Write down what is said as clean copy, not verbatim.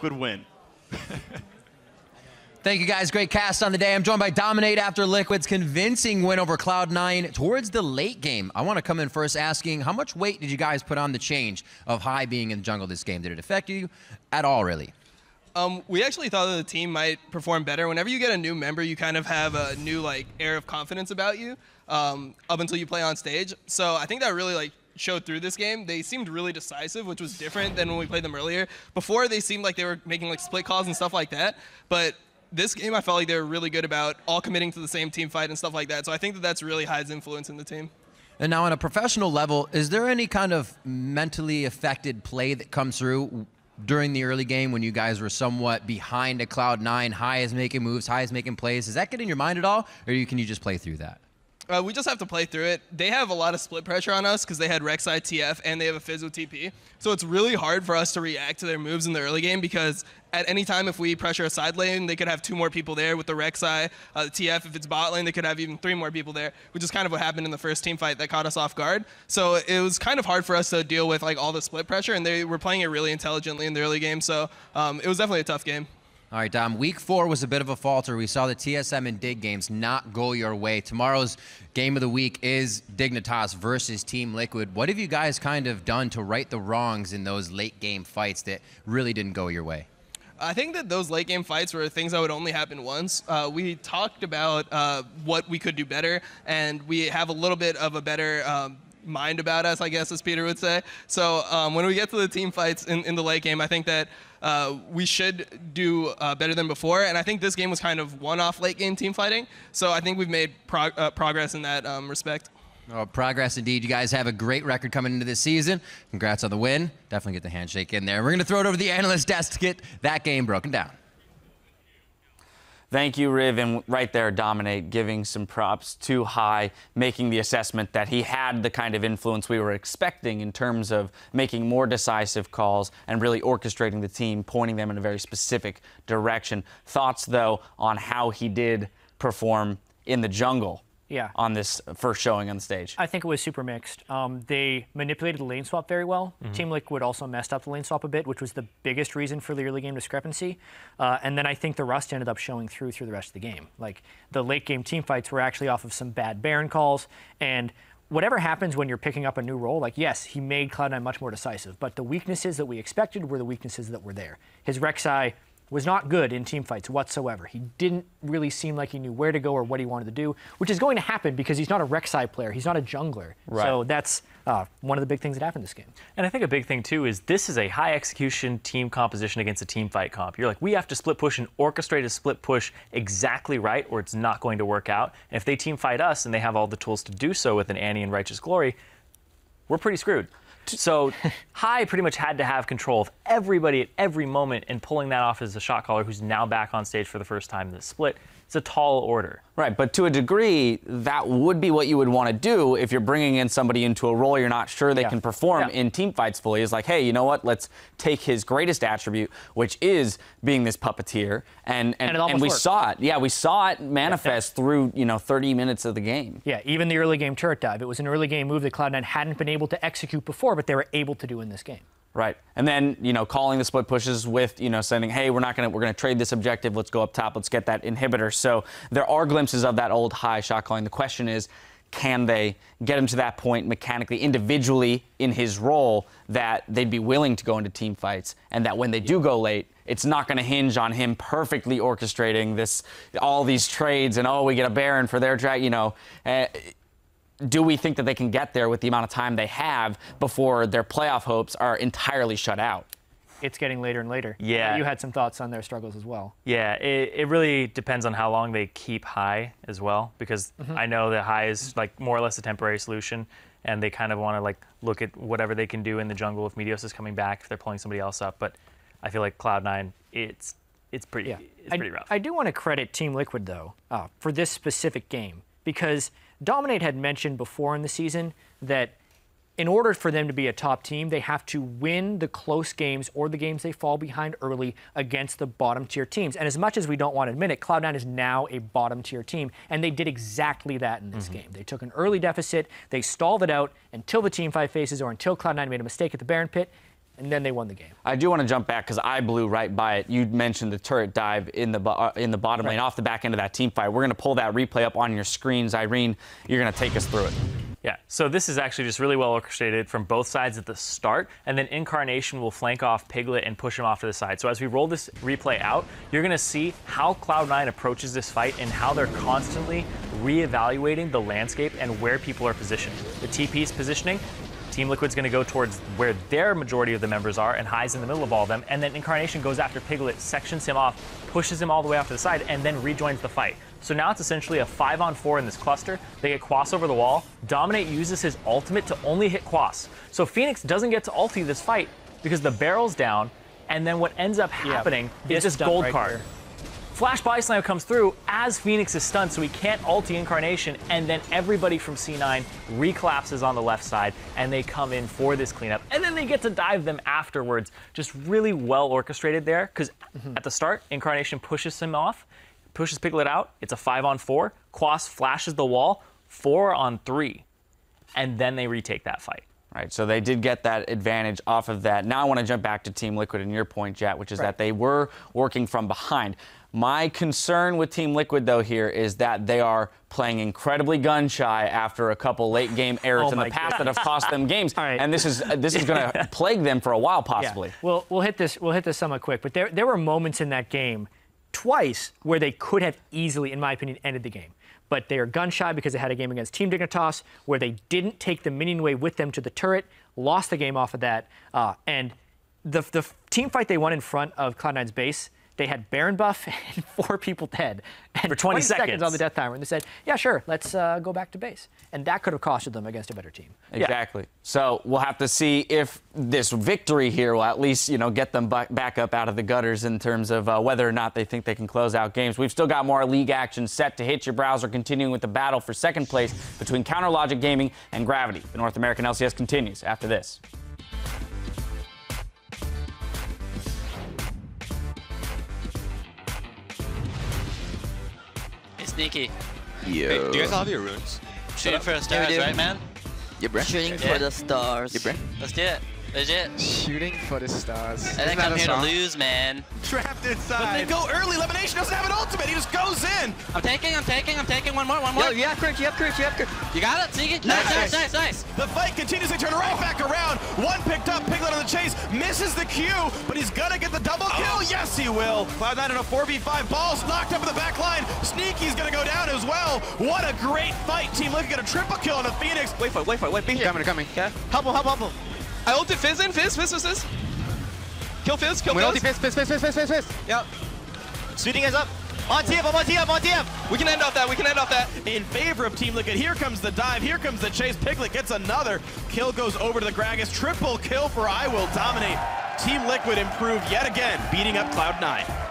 Liquid win. Thank you, guys. Great cast on the day. I'm joined by Dominate after Liquid's convincing win over Cloud9 towards the late game. I want to come in first asking, how much weight did you guys put on the change of High being in the jungle this game? Did it affect you at all, really? We actually thought that the team might perform better. Whenever you get a new member, you kind of have a new air of confidence about you up until you play on stage. So I think that really showed through this game. They seemed really decisive, which was different than when we played them earlier. Before, they seemed like they were making split calls and stuff like that. But this game, I felt like they were really good about all committing to the same team fight and stuff like that. So I think that that's really High's influence in the team. And now on a professional level, is there any kind of mentally affected play that comes through during the early game when you guys were somewhat behind at Cloud9? High is making moves, High is making plays. Does that get in your mind at all, or can you just play through that? We just have to play through it. They have a lot of split pressure on us because they had Rek'Sai TF and they have a Fizz with TP. So it's really hard for us to react to their moves in the early game because at any time if we pressure a side lane, they could have 2 more people there with the Rek'Sai. The TF, if it's bot lane, they could have even 3 more people there, which is kind of what happened in the first team fight that caught us off guard. So it was kind of hard for us to deal with all the split pressure, and they were playing it really intelligently in the early game. So it was definitely a tough game. All right, Dom, week 4 was a bit of a falter. We saw the TSM and Dig games not go your way. Tomorrow's game of the week is Dignitas versus Team Liquid. What have you guys kind of done to right the wrongs in those late game fights that really didn't go your way? I think that those late game fights were things that would only happen once. We talked about what we could do better, and we have a little bit of a better mind about us, I guess, as Peter would say. So when we get to the team fights in the late game, I think that we should do better than before. And I think this game was kind of one-off late game team fighting. So I think we've made progress in that respect. Oh, progress indeed. You guys have a great record coming into this season. Congrats on the win. Definitely get the handshake in there. We're going to throw it over to the analyst desk to get that game broken down. Thank you, Riv, and right there, Dominate, giving some props to High, making the assessment that he had the kind of influence we were expecting in terms of making more decisive calls and really orchestrating the team, pointing them in a very specific direction. Thoughts, though, on how he did perform in the jungle? Yeah. On this first showing on the stage? I think it was super mixed. They manipulated the lane swap very well. Team Liquid also messed up the lane swap a bit, which was the biggest reason for the early game discrepancy. And then I think the rust ended up showing through the rest of the game. The late game team fights were actually off of some bad Baron calls. And whatever happens when you're picking up a new role, yes, he made Cloud9 much more decisive. But the weaknesses that we expected were the weaknesses that were there. His Rek'Sai was not good in team fights whatsoever. He didn't really seem like he knew where to go or what he wanted to do, which is going to happen because he's not a Rek'Sai player. He's not a jungler. Right. So that's one of the big things that happened this game. And I think a big thing, too, is this is a high execution team composition against a team fight comp. You're we have to split push and orchestrate a split push exactly right or it's not going to work out. And if they team fight us and they have all the tools to do so with an Annie and Righteous Glory, we're pretty screwed. So High pretty much had to have control of everybody at every moment, and pulling that off as a shot caller who's now back on stage for the first time in the split. It's a tall order. Right, but to a degree, that would be what you would want to do if you're bringing in somebody into a role you're not sure they can perform in team fights fully. Is hey, you know what? Let's take his greatest attribute, which is being this puppeteer, and we worked. saw it. Yeah, we saw it manifest through 30 minutes of the game. Yeah, even the early game turret dive. It was an early game move that Cloud9 hadn't been able to execute before, but they were able to do in this game. Right, and then calling the split pushes with saying, hey, we're gonna trade this objective. Let's go up top. Let's get that inhibitor. So there are glimpses of that old High shot calling. The question is, can they get him to that point mechanically, individually in his role that they'd be willing to go into team fights, and that when they do go late, it's not going to hinge on him perfectly orchestrating all these trades and we get a Baron for their drag. Do we think that they can get there with the amount of time they have before their playoff hopes are entirely shut out? It's getting later and later. Yeah. You had some thoughts on their struggles as well. Yeah, it really depends on how long they keep High as well, because I know that High is more or less a temporary solution, and they kind of want to look at whatever they can do in the jungle if Meteos is coming back, if they're pulling somebody else up. But I feel like Cloud9, it's pretty rough. I do want to credit Team Liquid, though, for this specific game, because Dominate had mentioned before in the season that in order for them to be a top team, they have to win the close games or the games they fall behind early against the bottom tier teams. And as much as we don't want to admit it, Cloud9 is now a bottom tier team, and they did exactly that in this game. They took an early deficit, they stalled it out until the team fight phases or until Cloud9 made a mistake at the Baron pit, and then they won the game. I do want to jump back because I blew right by it. You mentioned the turret dive in the bottom lane off the back end of that team fight. We're going to pull that replay up on your screens. Irene, you're going to take us through it. Yeah, so this is actually just really well orchestrated from both sides at the start, and then Incarnation will flank off Piglet and push him off to the side. So as we roll this replay out, you're going to see how Cloud9 approaches this fight and how they're constantly reevaluating the landscape and where people are positioned. The TP's positioning, Team Liquid's going to go towards where their majority of the members are and hides in the middle of all of them, and then Incarnation goes after Piglet, sections him off, pushes him all the way off to the side, and then rejoins the fight. So now it's essentially a 5-on-4 in this cluster. They get Quas over the wall. Dominate uses his ultimate to only hit Quas. So Phoenix doesn't get to ulti this fight because the barrel's down, and then what ends up happening is this gold card. Here. Flash Body Slam comes through as Phoenix is stunned, so he can't ulti Incarnation, and then everybody from C9 recollapses on the left side, and they come in for this cleanup, and then they get to dive them afterwards. Just really well orchestrated there, because at the start, Incarnation pushes him off, pushes Piglet out. It's a 5-on-4. Quas flashes the wall, 4-on-3, and then they retake that fight. Right, so they did get that advantage off of that. Now I want to jump back to Team Liquid and your point, Jet, which is that they were working from behind. My concern with Team Liquid, though, here is that they are playing incredibly gun-shy after a couple late-game errors in the past that have cost them games. And this is going to plague them for a while, possibly. Yeah. Well, we'll hit this somewhat quick, but there were moments in that game twice where they could have easily, in my opinion, ended the game. But they are gun-shy because they had a game against Team Dignitas where they didn't take the minion wave with them to the turret, lost the game off of that, and the team fight they won in front of Cloud9's base, they had Baron buff and 4 people dead. And for 20 seconds on the death timer. And they said, yeah, sure, let's go back to base. And that could have costed them against a better team. Exactly. So we'll have to see if this victory here will at least, get them back up out of the gutters in terms of whether or not they think they can close out games. We've still got more league action set to hit your browser, continuing with the battle for second place between Counter Logic Gaming and Gravity. The North American LCS continues after this. Sneaky. Yo. Hey, do you guys all have your runes? Shooting for the stars, right, man? Yeah, bro. Shooting for the stars. Yeah, bro. Let's do it. Legit. Shooting for the stars. I think I'm here to lose, man. Trapped inside. But they go early. Lemonation doesn't have an ultimate. He just goes in. I'm taking. One more. Yo, you have courage. You got it, Sneaky. Nice. The fight continues. They turn right back around. One picked up. Piglet on the chase. Misses the Q, but he's gonna get the double kill. Yes, he will. Cloud9 in a 4v5. Balls knocked up in the back line. Sneaky's gonna go down as well. What a great fight. Team Liquid got a triple kill on the Phoenix. Wait. Be here. Coming. Okay. Help him. I ulted Fizz in. Fizz. Kill Fizz. Fizz. Yep. Shooting is up. On TF. We can end off that. In favor of Team Liquid. Here comes the dive. Here comes the chase. Piglet gets another. Kill goes over to the Gragas. Triple kill for I Will Dominate. Team Liquid improved yet again, beating up Cloud9.